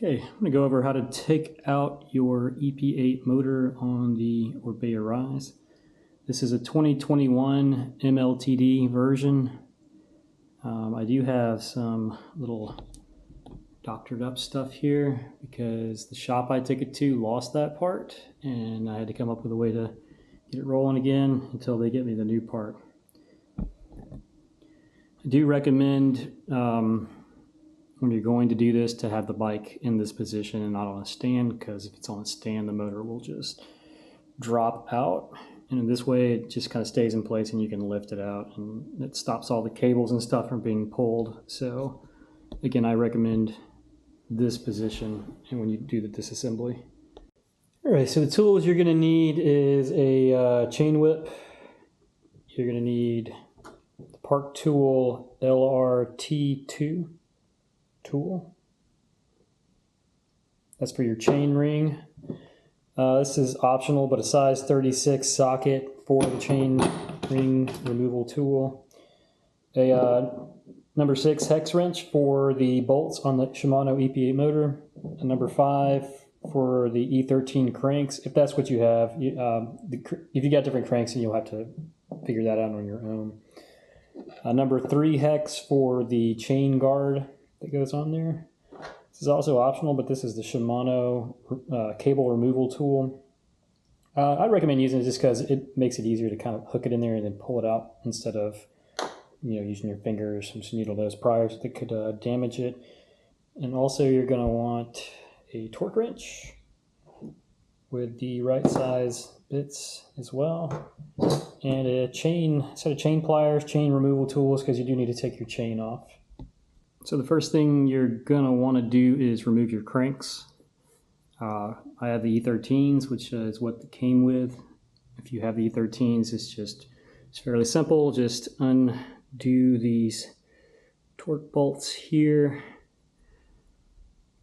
Okay, I'm going to go over how to take out your EP8 motor on the Orbea Rise. This is a 2021 MLTD version. I do have some little doctored up stuff here because the shop I took it to lost that part and I had to come up with a way to get it rolling again until they get me the new part. I do recommend when you're going to do this to have the bike in this position and not on a stand, because if it's on a stand the motor will just drop out, and in this way it just kind of stays in place and you can lift it out and it stops all the cables and stuff from being pulled. So again, I recommend this position and when you do the disassembly. Alright, so the tools you're going to need is a chain whip. You're going to need the Park Tool LRT2 tool. That's for your chain ring. This is optional, but a size 36 socket for the chain ring removal tool. A number 6 hex wrench for the bolts on the Shimano EP8 motor. A number 5 for the E13 cranks, if that's what you have. If you got different cranks, then you'll have to figure that out on your own. A number 3 hex for the chain guard that goes on there. This is also optional, but this is the Shimano cable removal tool. I recommend using it just because it makes it easier to kind of hook it in there and then pull it out instead of using your fingers and some needle nose pliers that could damage it. And also you're going to want a torque wrench with the right size bits as well, and a set of chain pliers, chain removal tools, because you do need to take your chain off. So the first thing you're going to want to do is remove your cranks. I have the E13s, which is what it came with. If you have the E13s, it's fairly simple. Just undo these torque bolts here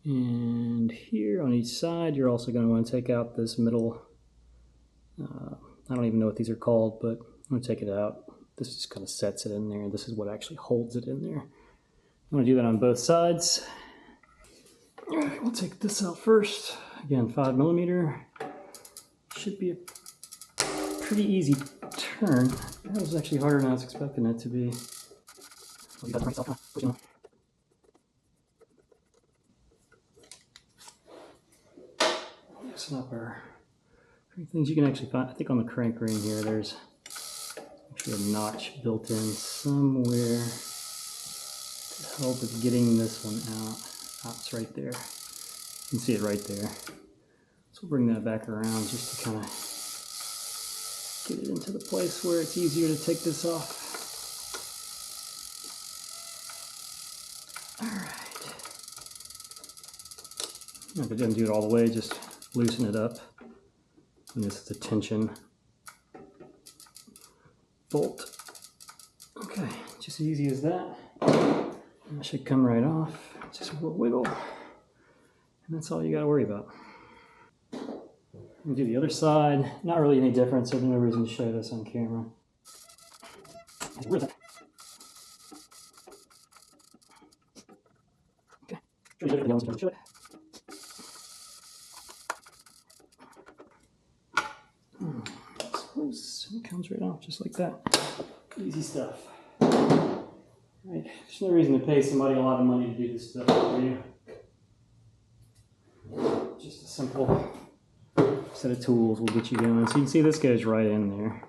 and here on each side. You're also going to want to take out this middle, I don't even know what these are called, but I'm going to take it out. This just kind of sets it in there. This is what actually holds it in there. I'm going to do that on both sides. All right, we'll take this out first. Again, 5mm. Should be a pretty easy turn. That was actually harder than I was expecting it to be. Loosen up our things. You can actually find, I think on the crank ring here, there's actually a notch built in somewhere to help with getting this one out. Oh, it's right there. You can see it right there. So we'll bring that back around just to kind of get it into the place where it's easier to take this off. All right. If it doesn't do it all the way, just loosen it up. And this is a tension bolt. Okay, just as easy as that. That should come right off. Just a little wiggle. And that's all you got to worry about. We'll do the other side. Not really any difference, so there's no reason to show this on camera. Where's that? Okay. Show it. It comes right off just like that. Easy stuff. Right. There's no reason to pay somebody a lot of money to do this stuff for you. Just a simple set of tools will get you going. So you can see this goes right in there.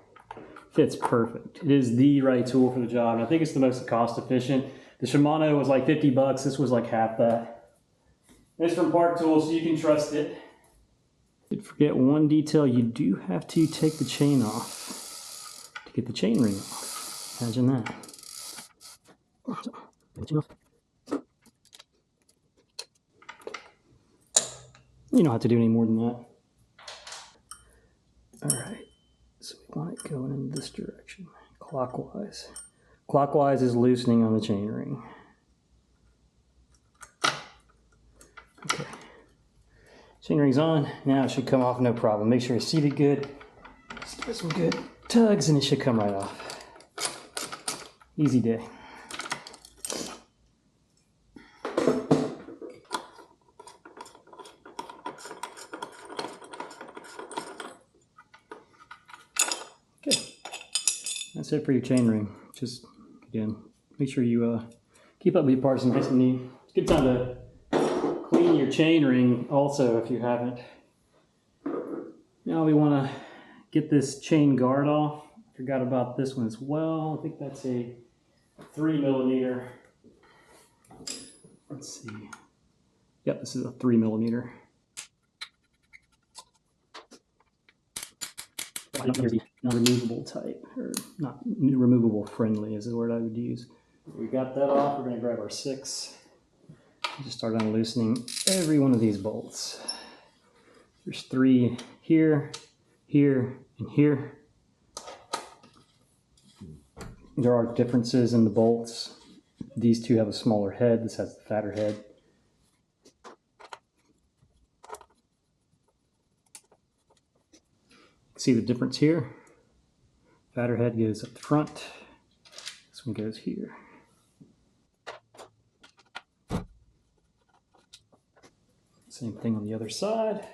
Fits perfect. It is the right tool for the job, and I think it's the most cost efficient. The Shimano was like 50 bucks. This was like half that. It's from Park Tool, so you can trust it. Did forget one detail. You do have to take the chain off to get the chain ring off. Imagine that. You don't have to do any more than that. Alright, so we want it going in this direction, clockwise. Clockwise is loosening on the chain ring. Okay. Chain ring's on. Now it should come off no problem. Make sure it's seated good. Just give it some good tugs and it should come right off. Easy day. That's it for your chain ring. Just, again, make sure you keep up with your parts in case you need. It's a good time to clean your chain ring also if you haven't. Now we want to get this chain guard off. Forgot about this one as well. I think that's a 3mm. Let's see. Yep, this is a 3mm. Non-removable type, or not removable friendly is the word I would use. We got that off. We're going to grab our 6. Just start unloosening every one of these bolts. There's 3 here, here, and here. There are differences in the bolts. These two have a smaller head. This has the fatter head. See the difference here? Fatter head goes up the front. This one goes here. Same thing on the other side.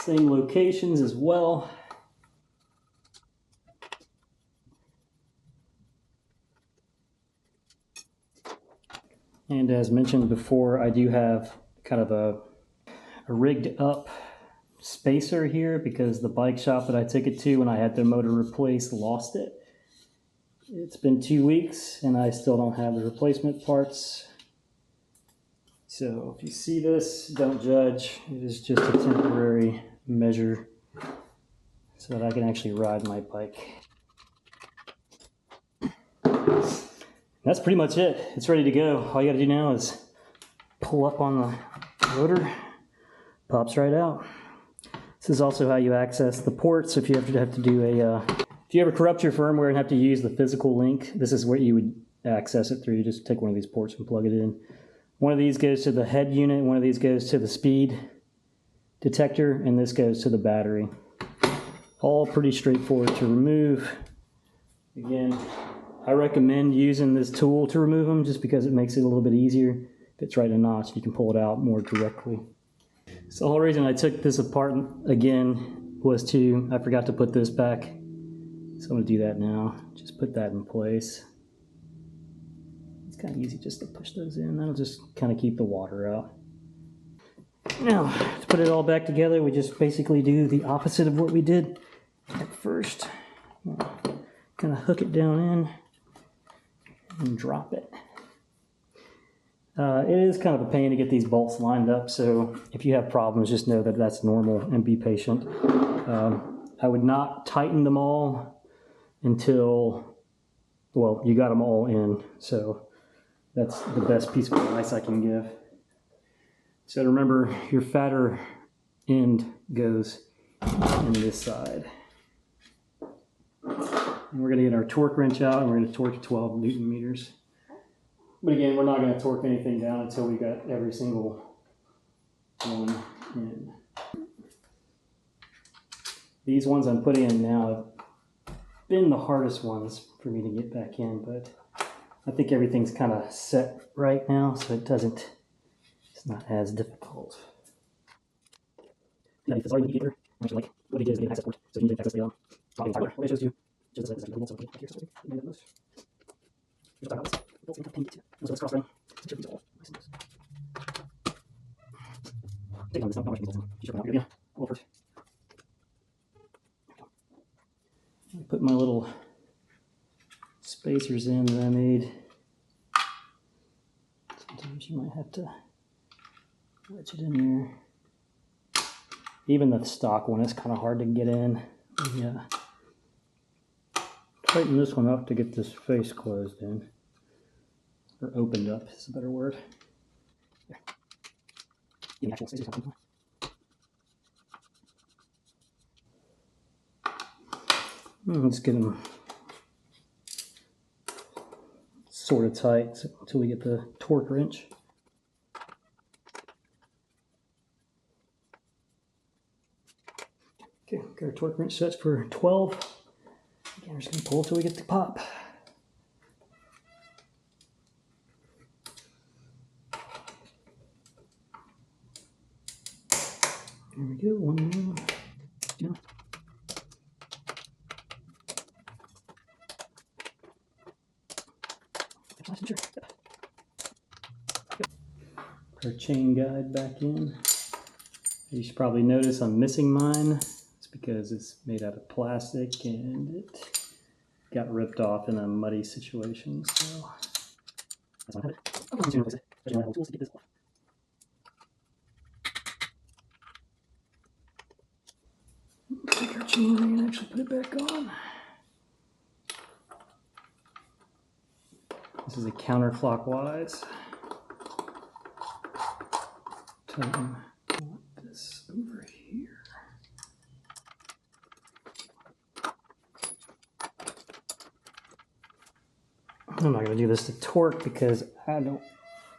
Same locations as well. And as mentioned before, I do have kind of a rigged up spacer here because the bike shop that I took it to when I had their motor replaced lost it. It's been 2 weeks and I still don't have the replacement parts. So if you see this, don't judge. It is just a temporary measure so that I can actually ride my bike. That's pretty much it. It's ready to go. All you gotta do now is pull up on the motor, pops right out. This is also how you access the ports if you have to do a, if you ever corrupt your firmware and have to use the physical link, this is what you would access it through. You just take one of these ports and plug it in. One of these goes to the head unit, one of these goes to the speed detector, and this goes to the battery. All pretty straightforward to remove. Again, I recommend using this tool to remove them just because it makes it a little bit easier. If it's right in a notch, you can pull it out more directly. So the whole reason I took this apart again was I forgot to put this back. So I'm going to do that now. Just put that in place. It's kind of easy just to push those in. That'll just kind of keep the water out. Now, to put it all back together, we just basically do the opposite of what we did at first. Kind of hook it down in and drop it. It is kind of a pain to get these bolts lined up, so if you have problems, just know that that's normal and be patient. I would not tighten them all until, well, you got them all in, so that's the best piece of advice I can give. So remember, your fatter end goes in this side. And we're going to get our torque wrench out and we're going to torque 12 Newton meters. But again, we're not going to torque anything down until we got every single one in. These ones I'm putting in now have been the hardest ones for me to get back in, but I think everything's kind of set right now, so it's not as difficult. Yeah, if it's already indicator, like what they did is they did access port, so you need to access the entire what I shows you. Just as I also back here, so we made those. Here's our house. So let's cross running. Take on this, how much results in. She's out here, yeah. I'll go first. I put my little spacers in that I made. Sometimes you might have to wedge it in there. Even the stock one is kind of hard to get in. Yeah. Tighten this one up to get this face closed in. Or opened up is a better word. There. The actual scissors have something. Let's get them sort of tight until we get the torque wrench. Okay, got our torque wrench set for 12. Again, we're just going to pull until we get the pop. There we go, one more. Yeah. Put our chain guide back in. You should probably notice I'm missing mine. It's because it's made out of plastic and it got ripped off in a muddy situation. So take our chain ring and actually put it back on. This is a counterclockwise. Tighten this over here. I'm not going to do this to torque because I don't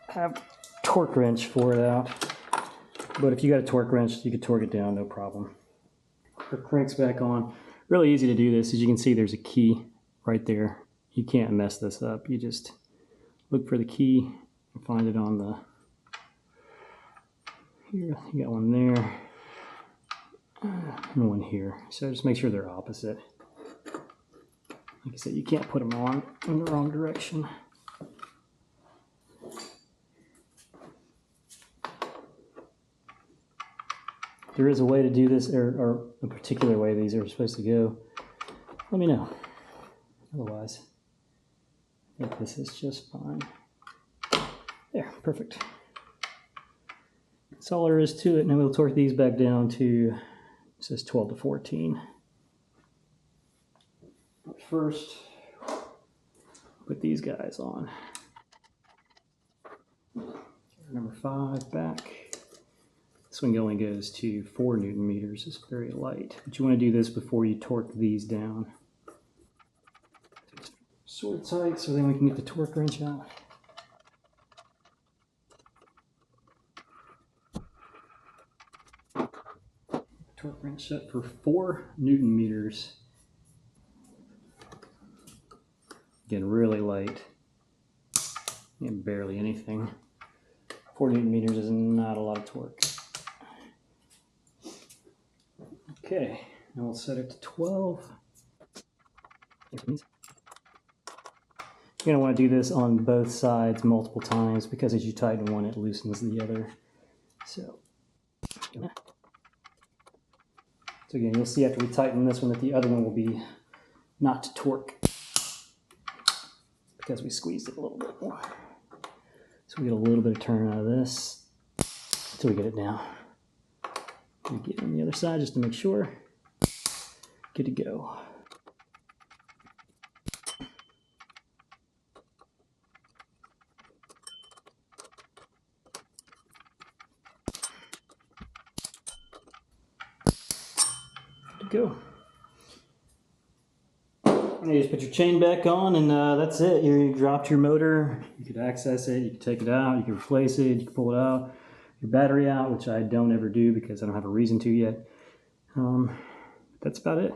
have torque wrench for it out. But if you got a torque wrench, you can torque it down, no problem. Our crank's back on. Really easy to do this. As you can see, there's a key right there. You can't mess this up. You just look for the key and find it on the, here, you got one there, and one here. So just make sure they're opposite. Like I said, you can't put them on in the wrong direction. There is a way to do this, or a particular way these are supposed to go. Let me know. Otherwise, I think this is just fine. There, perfect. That's all there is to it. Now we'll torque these back down to, it says 12 to 14. But first, put these guys on. Number 5 back. This one only goes to 4 Newton meters. It's very light. But you want to do this before you torque these down. Sort of tight so then we can get the torque wrench out. Torque wrench set for 4 Newton meters. Again, really light. And barely anything. 4 Newton meters is not a lot of torque. Okay, now we'll set it to 12. You're going to want to do this on both sides multiple times because as you tighten one, it loosens the other. So again, you'll see after we tighten this one that the other one will be not to torque because we squeezed it a little bit more. So we get a little bit of turn out of this until we get it down. We get it on the other side just to make sure. Good to go. Go. You just put your chain back on and that's it. You dropped your motor. You could access it, you can take it out, you can replace it, you can pull it out. Your battery out, which I don't ever do because I don't have a reason to yet. That's about it.